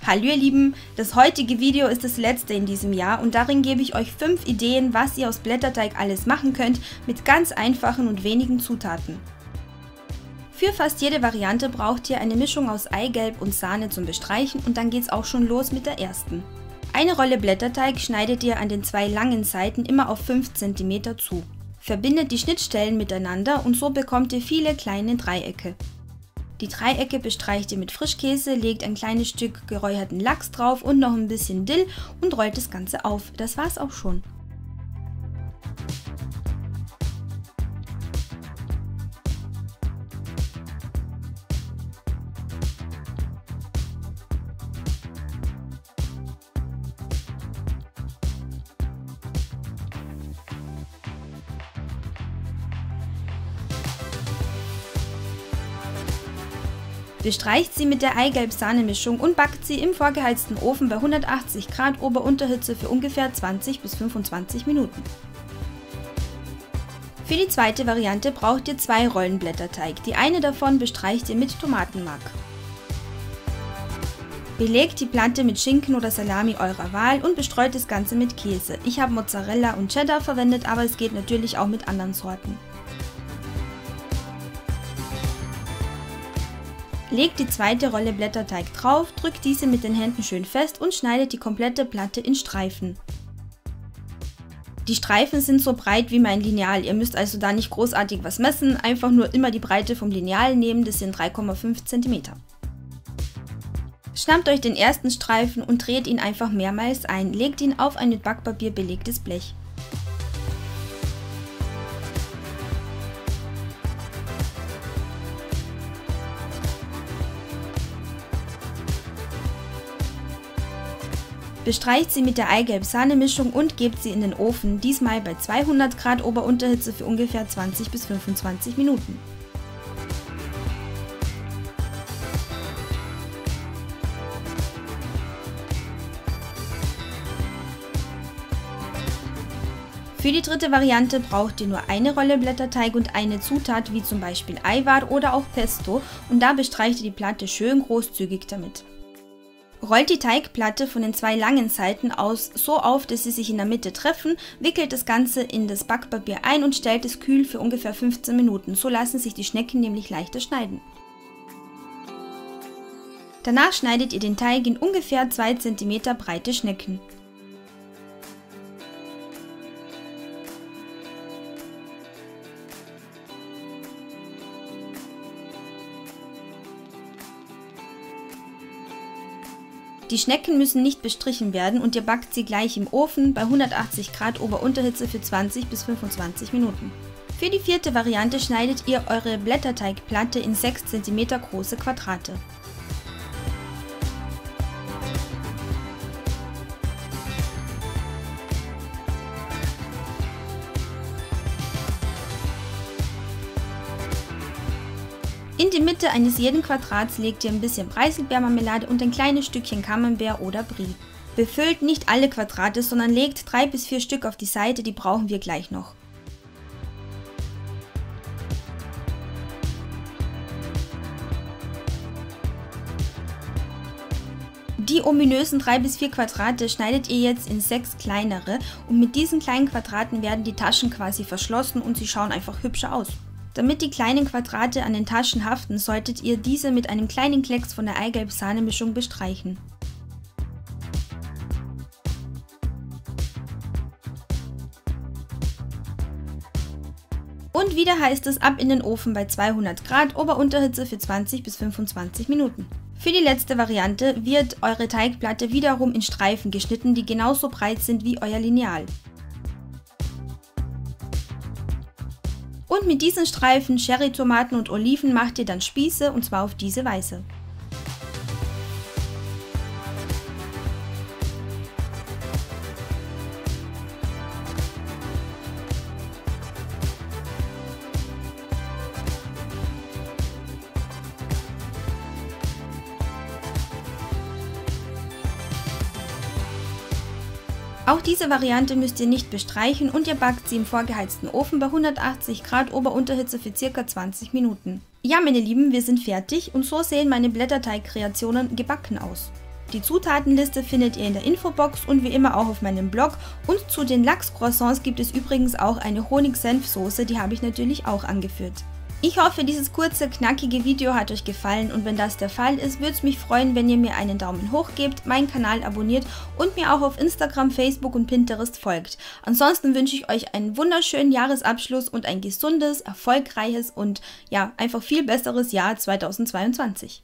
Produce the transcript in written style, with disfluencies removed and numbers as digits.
Hallo ihr Lieben, das heutige Video ist das letzte in diesem Jahr und darin gebe ich euch 5 Ideen, was ihr aus Blätterteig alles machen könnt mit ganz einfachen und wenigen Zutaten. Für fast jede Variante braucht ihr eine Mischung aus Eigelb und Sahne zum Bestreichen und dann geht's auch schon los mit der ersten. Eine Rolle Blätterteig schneidet ihr an den 2 langen Seiten immer auf 5 cm zu. Verbindet die Schnittstellen miteinander und so bekommt ihr viele kleine Dreiecke. Die Dreiecke bestreicht ihr mit Frischkäse, legt ein kleines Stück geräucherten Lachs drauf und noch ein bisschen Dill und rollt das Ganze auf. Das war's auch schon. Bestreicht sie mit der Eigelb-Sahne-Mischung und backt sie im vorgeheizten Ofen bei 180 Grad Ober-Unterhitze für ungefähr 20 bis 25 Minuten. Für die zweite Variante braucht ihr 2 Rollen Blätterteig. Die eine davon bestreicht ihr mit Tomatenmark. Belegt die Platte mit Schinken oder Salami eurer Wahl und bestreut das Ganze mit Käse. Ich habe Mozzarella und Cheddar verwendet, aber es geht natürlich auch mit anderen Sorten. Legt die zweite Rolle Blätterteig drauf, drückt diese mit den Händen schön fest und schneidet die komplette Platte in Streifen. Die Streifen sind so breit wie mein Lineal, ihr müsst also da nicht großartig was messen, einfach nur immer die Breite vom Lineal nehmen, das sind 3,5 cm. Schnappt euch den ersten Streifen und dreht ihn einfach mehrmals ein, legt ihn auf ein mit Backpapier belegtes Blech. Bestreicht sie mit der Eigelb-Sahne-Mischung und gebt sie in den Ofen, diesmal bei 200 Grad Ober-Unterhitze für ungefähr 20 bis 25 Minuten. Für die dritte Variante braucht ihr nur eine Rolle Blätterteig und eine Zutat wie zum Beispiel Eiwart oder auch Pesto und da bestreicht ihr die Platte schön großzügig damit. Rollt die Teigplatte von den 2 langen Seiten aus so auf, dass sie sich in der Mitte treffen, wickelt das Ganze in das Backpapier ein und stellt es kühl für ungefähr 15 Minuten. So lassen sich die Schnecken nämlich leichter schneiden. Danach schneidet ihr den Teig in ungefähr 2 cm breite Schnecken. Die Schnecken müssen nicht bestrichen werden und ihr backt sie gleich im Ofen bei 180 Grad Ober-Unterhitze für 20 bis 25 Minuten. Für die vierte Variante schneidet ihr eure Blätterteigplatte in 6 cm große Quadrate. In die Mitte eines jeden Quadrats legt ihr ein bisschen Preiselbeermarmelade und ein kleines Stückchen Camembert oder Brie. Befüllt nicht alle Quadrate, sondern legt 3 bis 4 Stück auf die Seite, die brauchen wir gleich noch. Die ominösen 3 bis 4 Quadrate schneidet ihr jetzt in 6 kleinere und mit diesen kleinen Quadraten werden die Taschen quasi verschlossen und sie schauen einfach hübscher aus. Damit die kleinen Quadrate an den Taschen haften, solltet ihr diese mit einem kleinen Klecks von der Eigelb-Sahne-Mischung bestreichen. Und wieder heißt es ab in den Ofen bei 200 Grad Ober-Unterhitze für 20 bis 25 Minuten. Für die letzte Variante wird eure Teigplatte wiederum in Streifen geschnitten, die genauso breit sind wie euer Lineal. Und mit diesen Streifen Cherrytomaten und Oliven macht ihr dann Spieße und zwar auf diese Weise. Auch diese Variante müsst ihr nicht bestreichen und ihr backt sie im vorgeheizten Ofen bei 180 Grad Ober-Unterhitze für ca. 20 Minuten. Ja, meine Lieben, wir sind fertig und so sehen meine Blätterteig-Kreationen gebacken aus. Die Zutatenliste findet ihr in der Infobox und wie immer auch auf meinem Blog. Und zu den Lachscroissants gibt es übrigens auch eine Honig-Senf-Soße, die habe ich natürlich auch angeführt. Ich hoffe, dieses kurze, knackige Video hat euch gefallen und wenn das der Fall ist, würde es mich freuen, wenn ihr mir einen Daumen hoch gebt, meinen Kanal abonniert und mir auch auf Instagram, Facebook und Pinterest folgt. Ansonsten wünsche ich euch einen wunderschönen Jahresabschluss und ein gesundes, erfolgreiches und ja, einfach viel besseres Jahr 2022.